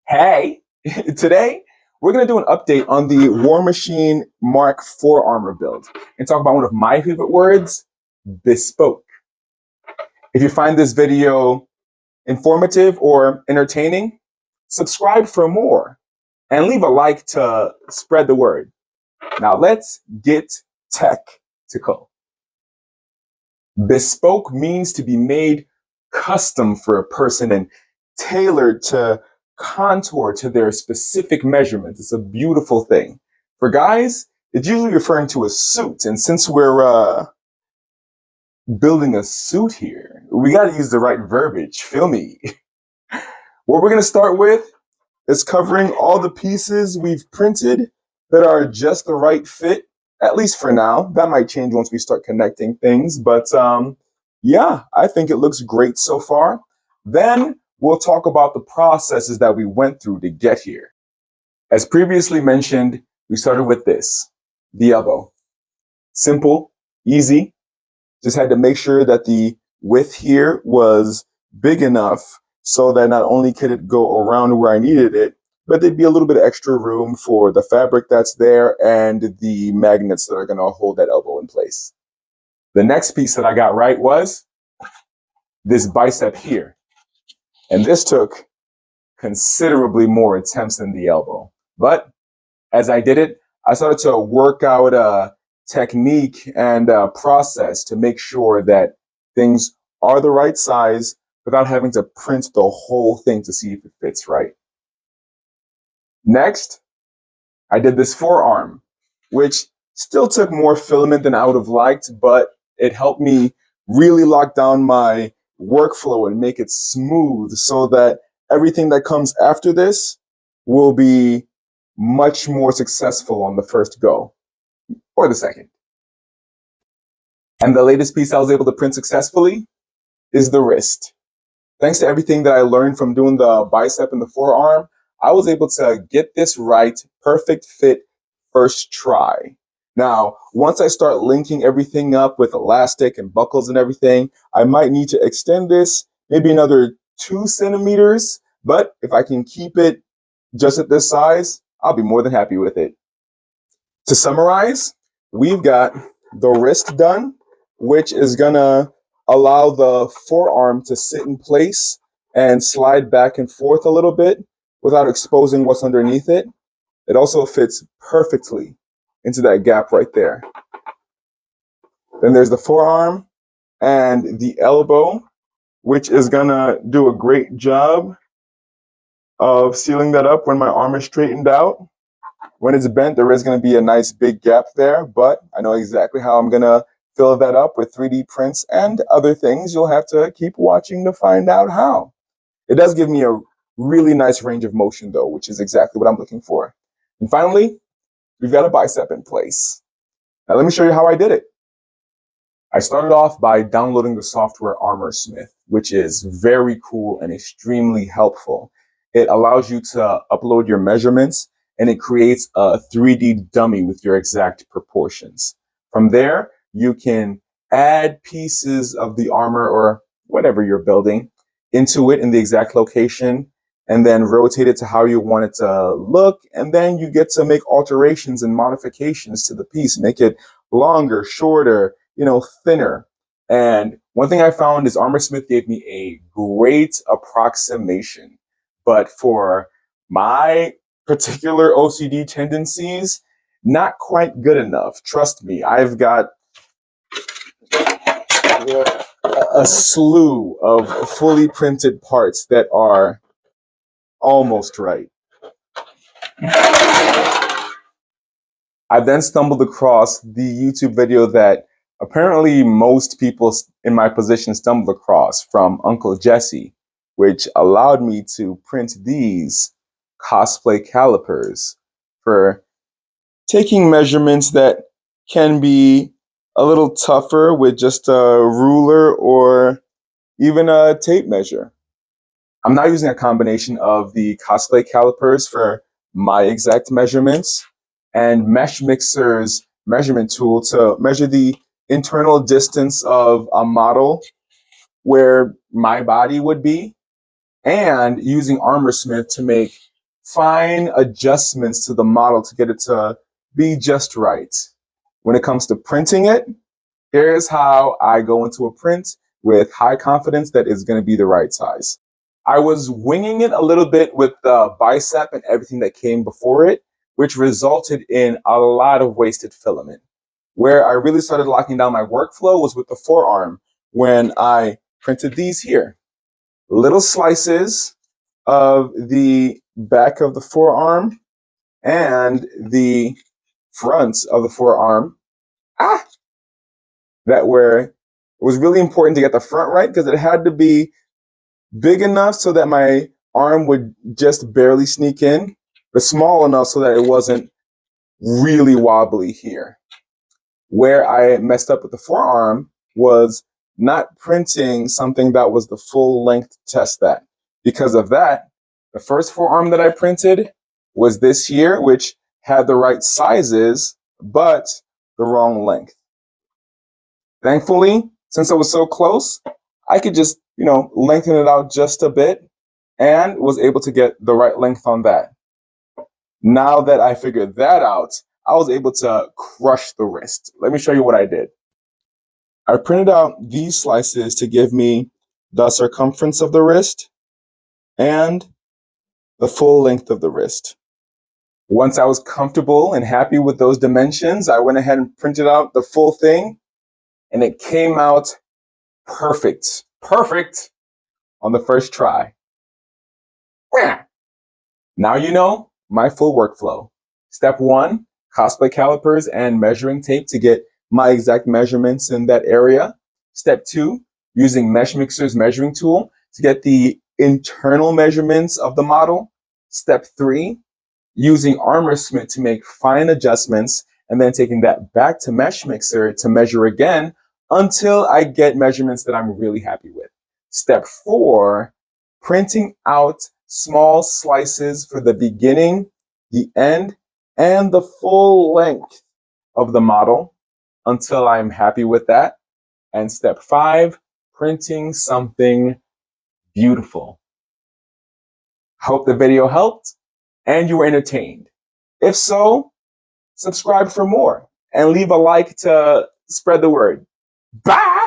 Hey, today we're going to do an update on the War Machine Mark IV armor build and talk about one of my favorite words, bespoke. If you find this video informative or entertaining, subscribe for more and leave a like to spread the word. Now let's get tactical. Bespoke means to be made custom for a person and tailored to contour to their specific measurements. It's a beautiful thing. For guys, it's usually referring to a suit. And since we're building a suit here, we got to use the right verbiage. Feel me? What we're going to start with is covering all the pieces we've printed that are just the right fit, at least for now. That might change once we start connecting things. But yeah, I think it looks great so far. Then we'll talk about the processes that we went through to get here. As previously mentioned, we started with this, the elbow. Simple, easy. Just had to make sure that the width here was big enough so that not only could it go around where I needed it, but there'd be a little bit of extra room for the fabric that's there and the magnets that are going to hold that elbow in place. The next piece that I got right was this bicep here. And this took considerably more attempts than the elbow. But as I did it, I started to work out a technique and a process to make sure that things are the right size without having to print the whole thing to see if it fits right. Next, I did this forearm, which still took more filament than I would have liked, but it helped me really lock down my workflow and make it smooth so that everything that comes after this will be much more successful on the first go or the second. And the latest piece I was able to print successfully is the wrist. Thanks to everything that I learned from doing the bicep and the forearm, I was able to get this right, perfect fit, first try. Now, once I start linking everything up with elastic and buckles and everything, I might need to extend this maybe another 2 centimeters, but if I can keep it just at this size, I'll be more than happy with it. To summarize, we've got the wrist done, which is gonna allow the forearm to sit in place and slide back and forth a little bit without exposing what's underneath it. It also fits perfectly into that gap right there. Then there's the forearm and the elbow, which is gonna do a great job of sealing that up when my arm is straightened out. When it's bent, there is gonna be a nice big gap there, but I know exactly how I'm gonna fill that up with 3D prints and other things. You'll have to keep watching to find out how. It does give me a really nice range of motion though, which is exactly what I'm looking for. And finally, we've got a bicep in place. Now let me show you how I did it. I started off by downloading the software Armorsmith, which is very cool and extremely helpful. It allows you to upload your measurements and it creates a 3D dummy with your exact proportions. From there, you can add pieces of the armor or whatever you're building into it in the exact location and then rotate it to how you want it to look. And then you get to make alterations and modifications to the piece, make it longer, shorter, thinner. And one thing I found is Armorsmith gave me a great approximation, but for my particular OCD tendencies, not quite good enough. Trust me, I've got a slew of fully printed parts that are almost right. I then stumbled across the YouTube video that apparently most people in my position stumbled across from Uncle Jesse, which allowed me to print these cosplay calipers for taking measurements that can be a little tougher with just a ruler or even a tape measure. I'm now using a combination of the cosplay calipers for my exact measurements and Mesh Mixer's measurement tool to measure the internal distance of a model where my body would be, and using Armorsmith to make fine adjustments to the model to get it to be just right. When it comes to printing it, here's how I go into a print with high confidence that it's going to be the right size. I was winging it a little bit with the bicep and everything that came before it, which resulted in a lot of wasted filament. Where I really started locking down my workflow was with the forearm when I printed these here. Little slices of the back of the forearm and the front of the forearm. That were, it was really important to get the front right because it had to be big enough so that my arm would just barely sneak in, but small enough so that it wasn't really wobbly here. Where I messed up with the forearm was not printing something that was the full length test that. Because of that, the first forearm that I printed was this here, which had the right sizes, but the wrong length. Thankfully, since I was so close, I could just, lengthen it out just a bit and was able to get the right length on that. Now that I figured that out, I was able to crush the wrist. Let me show you what I did. I printed out these slices to give me the circumference of the wrist and the full length of the wrist. Once I was comfortable and happy with those dimensions, I went ahead and printed out the full thing, and it came out perfect on the first try. Now you know my full workflow. Step 1, cosplay calipers and measuring tape to get my exact measurements in that area. Step 2, using Meshmixer's measuring tool to get the internal measurements of the model. Step 3, using Armorsmith to make fine adjustments and then taking that back to Meshmixer to measure again until I get measurements that I'm really happy with. Step 4, printing out small slices for the beginning, the end, and the full length of the model until I'm happy with that. And step 5, printing something beautiful. Hope the video helped and you were entertained. If so, subscribe for more and leave a like to spread the word. Bye!